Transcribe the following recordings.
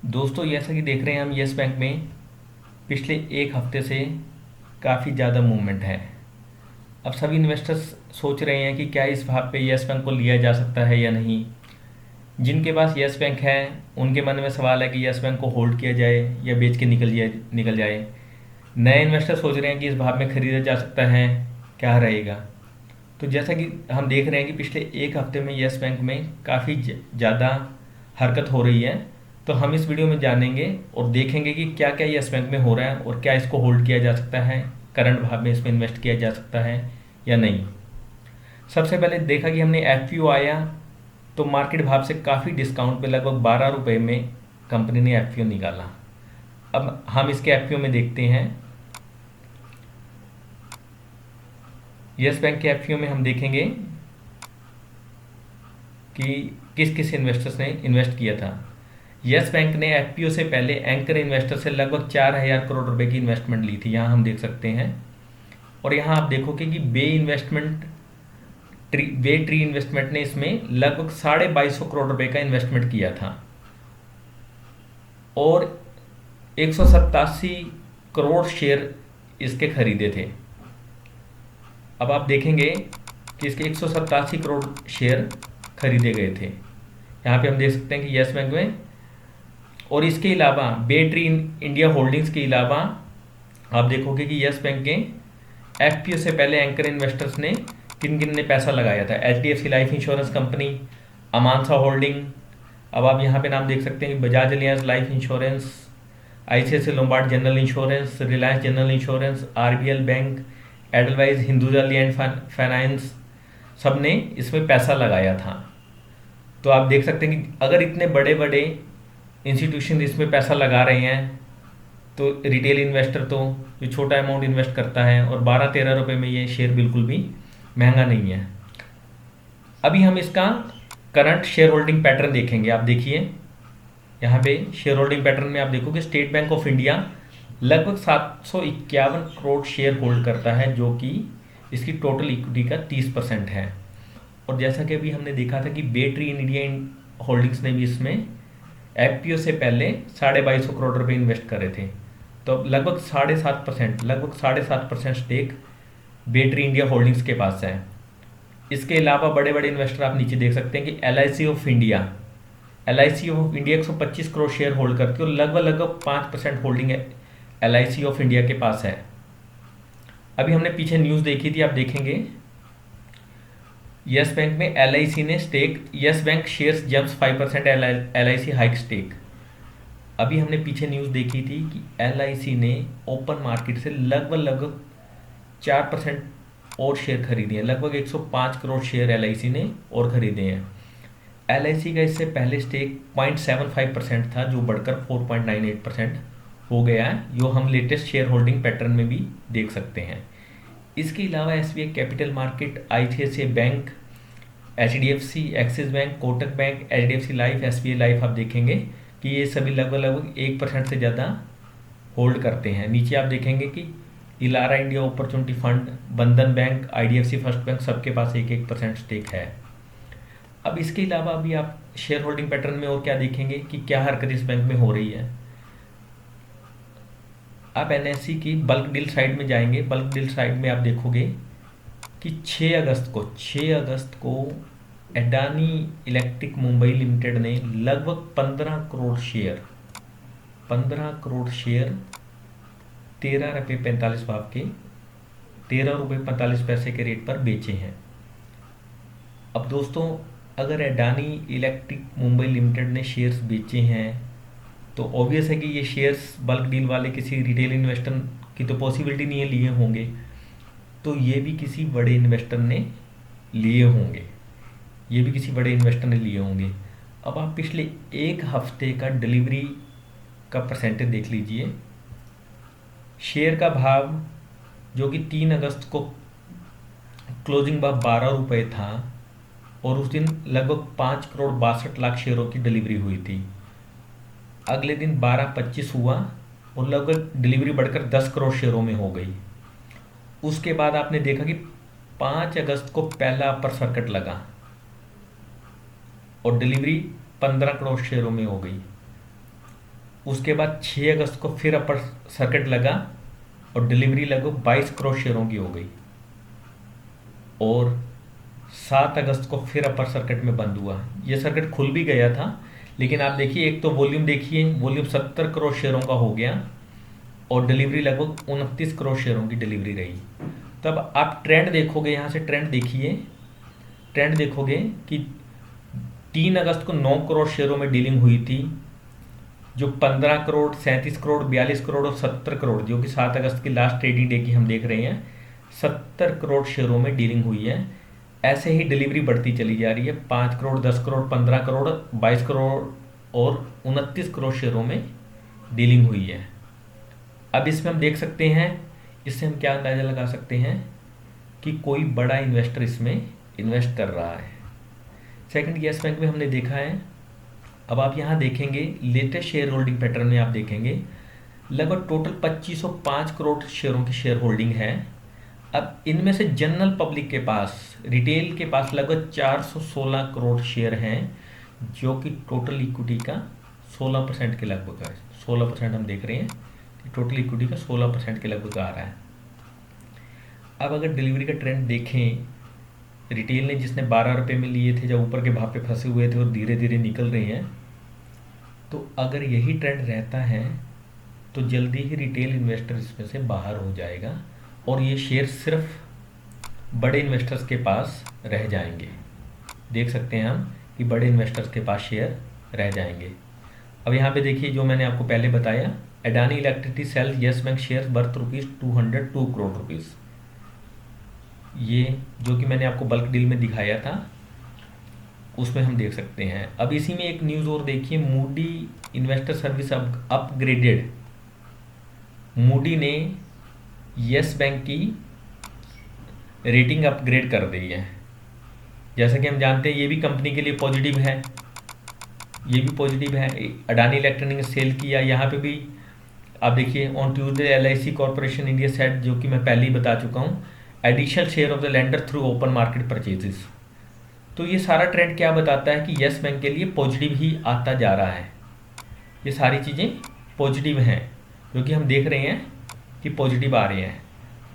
दोस्तों जैसा कि देख रहे हैं हम यस बैंक में पिछले एक हफ्ते से काफ़ी ज़्यादा मूवमेंट है। अब सभी इन्वेस्टर्स सोच रहे हैं कि क्या इस भाव पे यस बैंक को लिया जा सकता है या नहीं। जिनके पास यस बैंक है उनके मन में सवाल है कि यस बैंक को होल्ड किया जाए या बेच के निकल जाए। नए इन्वेस्टर सोच रहे हैं कि इस भाव में खरीदा जा सकता है, क्या रहेगा। तो जैसा कि हम देख रहे हैं कि पिछले एक हफ्ते में यस बैंक में काफ़ी ज़्यादा हरकत हो रही है। तो हम इस वीडियो में जानेंगे और देखेंगे कि क्या क्या यस बैंक में हो रहा है और क्या इसको होल्ड किया जा सकता है, करंट भाव में इसमें इन्वेस्ट किया जा सकता है या नहीं। सबसे पहले देखा कि हमने एफ आया तो मार्केट भाव से काफ़ी डिस्काउंट पे लगभग 12 रुपये में कंपनी ने एफ निकाला। अब हम इसके एफ में देखते हैं। यस बैंक के एफ में हम देखेंगे कि किस किस इन्वेस्टर्स ने इन्वेस्ट किया था। यस बैंक ने एफपीओ से पहले एंकर इन्वेस्टर से लगभग 4,000 करोड़ रुपए की इन्वेस्टमेंट ली थी, यहाँ हम देख सकते हैं। और यहाँ आप देखोगे कि बे ट्री इन्वेस्टमेंट ने इसमें लगभग 2250 करोड़ रुपए का इन्वेस्टमेंट किया था और 187 करोड़ शेयर इसके खरीदे थे। अब आप देखेंगे कि इसके 187 करोड़ शेयर खरीदे गए थे। यहाँ पे हम देख सकते हैं कि यस बैंक में। और इसके अलावा बे ट्री इंडिया होल्डिंग्स के अलावा आप देखोगे कि यस बैंक के एफपीओ से पहले एंकर इन्वेस्टर्स ने किन किन ने पैसा लगाया था। HDFC life insurance company, Amansa holding, अब आप यहाँ पे नाम देख सकते हैं कि Bajaj Allianz life insurance, ICICI Lombard general insurance, Reliance general insurance, RBL bank, Edelweiss, Hinduja land finance, सब ने इसमें पैसा लगाया था। तो आप देख सकते हैं कि अगर इतने बड़े बड़े इंस्टीट्यूशन इसमें पैसा लगा रहे हैं तो रिटेल इन्वेस्टर तो जो छोटा अमाउंट इन्वेस्ट करता है, और 12-13 रुपये में ये शेयर बिल्कुल भी महंगा नहीं है। अभी हम इसका करंट शेयर होल्डिंग पैटर्न देखेंगे। आप देखिए यहाँ पे शेयर होल्डिंग पैटर्न में आप देखोगे स्टेट बैंक ऑफ इंडिया लगभग 751 करोड़ शेयर होल्ड करता है, जो कि इसकी टोटल इक्विटी का 30% है। और जैसा कि अभी हमने देखा था कि बे ट्री इंडिया होल्डिंग्स ने भी इसमें एफपीओ से पहले 2250 करोड़ रुपए इन्वेस्ट करे थे। तो लगभग 7.5% स्टेक बे ट्री इंडिया होल्डिंग्स के पास है। इसके अलावा बड़े बड़े इन्वेस्टर आप नीचे देख सकते हैं कि L I C of India 125 crore share hold करती है और लगभग 5% holding L I C of India के पास है। अभी हमने पीछे न्यूज़ देखी थी, आप देखेंगे यस बैंक में एल आई सी ने stake, Yes Bank shares jumps 5%, L I C hike stake. अभी हमने पीछे न्यूज़ देखी थी कि एल आई सी ने ओपन मार्केट से लगभग 4% और शेयर खरीदे हैं। लगभग 105 crore share L I C ने और खरीदे हैं। एल आई सी का इससे पहले स्टेक 0.75% था, जो बढ़कर 4.98% हो गया है, जो हम लेटेस्ट शेयर होल्डिंग पैटर्न में भी देख सकते हैं। इसके अलावा SBI capital market, ICICI bank, HDFC, axis bank, Kotak bank, HDFC life, SBI life, आप देखेंगे कि ये सभी लगभग 1% से ज़्यादा होल्ड करते हैं। नीचे आप देखेंगे कि इलारा इंडिया अपॉर्चुनिटी फंड, बंधन बैंक, आईडीएफसी फर्स्ट बैंक, सबके पास 1% स्टेक है। अब इसके अलावा अभी आप शेयर होल्डिंग पैटर्न में और क्या देखेंगे कि क्या हरकत इस बैंक में हो रही है। आप एनएससी की बल्क डील साइड में जाएंगे। बल्क डील साइड में आप देखोगे कि 6 अगस्त को अडानी इलेक्ट्रिक मुंबई लिमिटेड ने लगभग 15 करोड़ शेयर 13 रुपये 45 भाव के 13 रुपये 45 पैसे के रेट पर बेचे हैं। अब दोस्तों, अगर अडानी इलेक्ट्रिक मुंबई लिमिटेड ने शेयर्स बेचे हैं तो ऑब्वियस है कि ये शेयर्स बल्क डील वाले किसी रिटेल इन्वेस्टर की तो पॉसिबिलिटी नहीं है लिए होंगे, तो ये भी किसी बड़े इन्वेस्टर ने लिए होंगे, अब आप पिछले एक हफ्ते का डिलीवरी का परसेंटेज देख लीजिए। शेयर का भाव जो कि 3 अगस्त को क्लोजिंग भाव 12 रुपये था और उस दिन लगभग 5,62,00,000 शेयरों की डिलीवरी हुई थी। अगले दिन 12/25 हुआ और लगभग डिलीवरी बढ़कर 10 करोड़ शेयरों में हो गई। उसके बाद आपने देखा कि 5 अगस्त को पहला अपर सर्किट लगा और डिलीवरी 15 करोड़ शेयरों में हो गई। उसके बाद 6 अगस्त को फिर अपर सर्किट लगा और डिलीवरी लगभग 22 करोड़ शेयरों की हो गई, और 7 अगस्त को फिर अपर सर्किट में बंद हुआ। ये सर्किट खुल भी गया था, लेकिन आप देखिए, एक तो वॉल्यूम देखिए, वॉल्यूम 70 करोड़ शेयरों का हो गया और डिलीवरी लगभग 29 करोड़ शेयरों की डिलीवरी रही। तब आप ट्रेंड देखोगे, यहाँ से ट्रेंड देखिए, ट्रेंड देखोगे कि 3 अगस्त को 9 करोड़ शेयरों में डीलिंग हुई थी, जो 15 करोड़, 37 करोड़, 42 करोड़ और 70 करोड़, जो कि 7 अगस्त की लास्ट ट्रेडिंग डे की हम देख रहे हैं, 70 करोड़ शेयरों में डीलिंग हुई है। ऐसे ही डिलीवरी बढ़ती चली जा रही है, 5 करोड़, 10 करोड़, 15 करोड़, 22 करोड़ और 29 करोड़ शेयरों में डीलिंग हुई है। अब इसमें हम देख सकते हैं, इससे हम क्या अंदाज़ा लगा सकते हैं कि कोई बड़ा इन्वेस्टर इसमें इन्वेस्ट कर रहा है। सेकंड, येस बैंक में हमने देखा है। अब आप यहाँ देखेंगे लेटेस्ट शेयर होल्डिंग पैटर्न में आप देखेंगे लगभग टोटल 2505 करोड़ शेयरों की शेयर होल्डिंग है। अब इनमें से जनरल पब्लिक के पास, रिटेल के पास लगभग 416 करोड़ शेयर हैं, जो कि टोटल इक्विटी का 16% के लगभग है। 16% हम देख रहे हैं कि टोटल इक्विटी का 16% के लगभग आ रहा है। अब अगर डिलीवरी का ट्रेंड देखें, रिटेल ने जिसने 12 रुपये में लिए थे, जब ऊपर के भाव पे फंसे हुए थे और धीरे धीरे निकल रहे हैं, तो अगर यही ट्रेंड रहता है तो जल्दी ही रिटेल इन्वेस्टर इसमें से बाहर हो जाएगा और ये शेयर सिर्फ बड़े इन्वेस्टर्स के पास रह जाएंगे। देख सकते हैं हम कि बड़े इन्वेस्टर्स के पास शेयर रह जाएंगे। अब यहाँ पे देखिए, जो मैंने आपको पहले बताया, Adani electricity sells Yes Bank share worth ₹202 crore. ये जो कि मैंने आपको बल्क डील में दिखाया था, उसमें हम देख सकते हैं। अब इसी में एक न्यूज़ और देखिए, Moody investor service upgraded, Moody ने येस बैंक की रेटिंग अपग्रेड कर दी है। जैसा कि हम जानते हैं, ये भी कंपनी के लिए पॉजिटिव है, ये भी पॉजिटिव है। अडानी इलेक्ट्रॉनिक ने सेल किया। यहाँ पे भी आप देखिए, on Tuesday LIC corporation India set, जो कि मैं पहले ही बता चुका हूँ, additional share of the lender through open market purchases. तो ये सारा ट्रेंड क्या बताता है कि येस बैंक के लिए पॉजिटिव ही आता जा रहा है। ये सारी चीज़ें पॉजिटिव हैं, जो कि हम देख रहे हैं कि पॉजिटिव आ रहे हैं।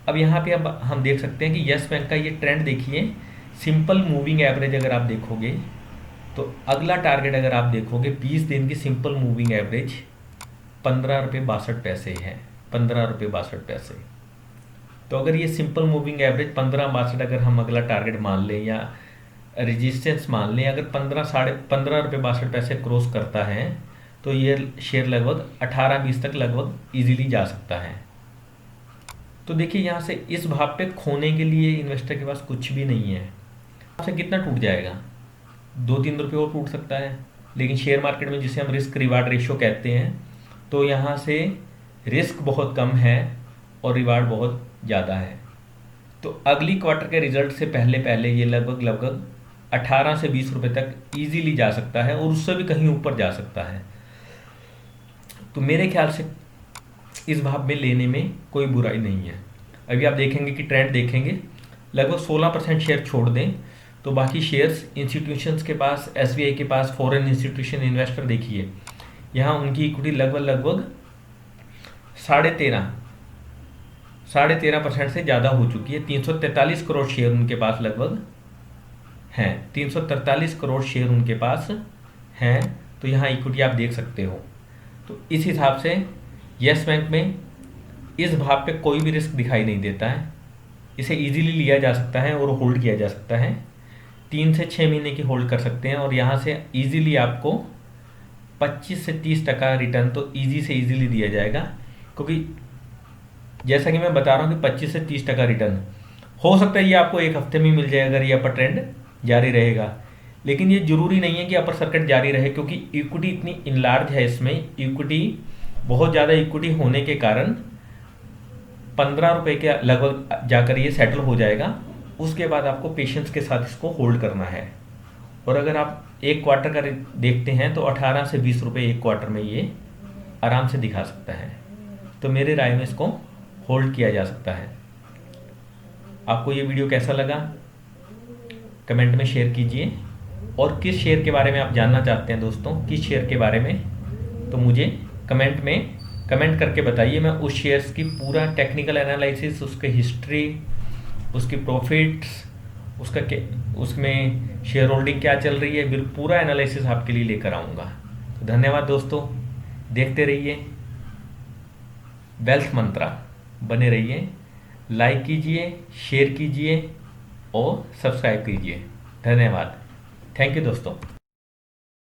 अब यहाँ पे अब हम देख सकते हैं कि येस बैंक का ये ट्रेंड देखिए, सिंपल मूविंग एवरेज अगर आप देखोगे, तो अगला टारगेट अगर आप देखोगे 20 दिन की सिंपल मूविंग एवरेज 15 रुपये 62 पैसे है, 15 रुपये 62 पैसे। तो अगर ये सिंपल मूविंग एवरेज 15.62 अगर हम अगला टारगेट मान लें या रेजिस्टेंस मान लें, अगर 15 रुपये 62 पैसे क्रॉस करता है, तो ये शेयर लगभग 18-20 तक लगभग इजीली जा सकता है। तो देखिए, यहाँ से इस भाव पे खोने के लिए इन्वेस्टर के पास कुछ भी नहीं है। आपसे कितना टूट जाएगा? 2-3 रुपये और टूट सकता है। लेकिन शेयर मार्केट में जिसे हम रिस्क रिवार्ड रेशियो कहते हैं, तो यहाँ से रिस्क बहुत कम है और रिवार्ड बहुत ज़्यादा है। तो अगली क्वार्टर के रिजल्ट से पहले पहले ये लगभग 18 से 20 रुपये तक इजीली जा सकता है और उससे भी कहीं ऊपर जा सकता है। तो मेरे ख्याल से इस भाव में लेने में कोई बुराई नहीं है। अभी आप देखेंगे कि ट्रेंड देखेंगे, लगभग 16% शेयर छोड़ दें तो बाकी शेयर्स इंस्टीट्यूशंस के पास, SBI के पास, फॉरेन इंस्टीट्यूशन इन्वेस्टर देखिए, यहाँ उनकी इक्विटी लगभग 13.5% से ज़्यादा हो चुकी है। 343 करोड़ शेयर उनके पास लगभग हैं, 343 करोड़ शेयर उनके पास हैं। तो यहाँ इक्विटी आप देख सकते हो। तो इस हिसाब से येस बैंक में इस भाव पे कोई भी रिस्क दिखाई नहीं देता है। इसे इजीली लिया जा सकता है और होल्ड किया जा सकता है। 3 से 6 महीने की होल्ड कर सकते हैं और यहाँ से इजीली आपको 25 से 30% रिटर्न तो इजी से इजीली दिया जाएगा, क्योंकि जैसा कि मैं बता रहा हूँ कि 25 से 30% रिटर्न हो सकता है ये आपको एक हफ्ते में मिल जाए अगर ये अपर ट्रेंड जारी रहेगा। लेकिन ये जरूरी नहीं है कि अपर सर्किट जारी रहे, क्योंकि इक्विटी इतनी इनलार्ज है, इसमें इक्विटी बहुत ज़्यादा इक्विटी होने के कारण 15 रुपये के लगभग जाकर ये सेटल हो जाएगा। उसके बाद आपको पेशेंस के साथ इसको होल्ड करना है। और अगर आप एक क्वार्टर का देखते हैं तो 18 से 20 रुपये एक क्वार्टर में ये आराम से दिखा सकता है। तो मेरे राय में इसको होल्ड किया जा सकता है। आपको ये वीडियो कैसा लगा कमेंट में शेयर कीजिए, और किस शेयर के बारे में आप जानना चाहते हैं दोस्तों, किस शेयर के बारे में, तो मुझे कमेंट करके बताइए। मैं उस शेयर्स की पूरा टेक्निकल एनालिसिस, उसके हिस्ट्री, उसकी प्रॉफिट्स, उसमें शेयर होल्डिंग क्या चल रही है, बिल्कुल पूरा एनालिसिस आपके लिए लेकर आऊँगा। तो धन्यवाद दोस्तों, देखते रहिए वेल्थ मंत्रा, बने रहिए, लाइक कीजिए, शेयर कीजिए और सब्सक्राइब कीजिए। धन्यवाद, थैंक यू दोस्तों।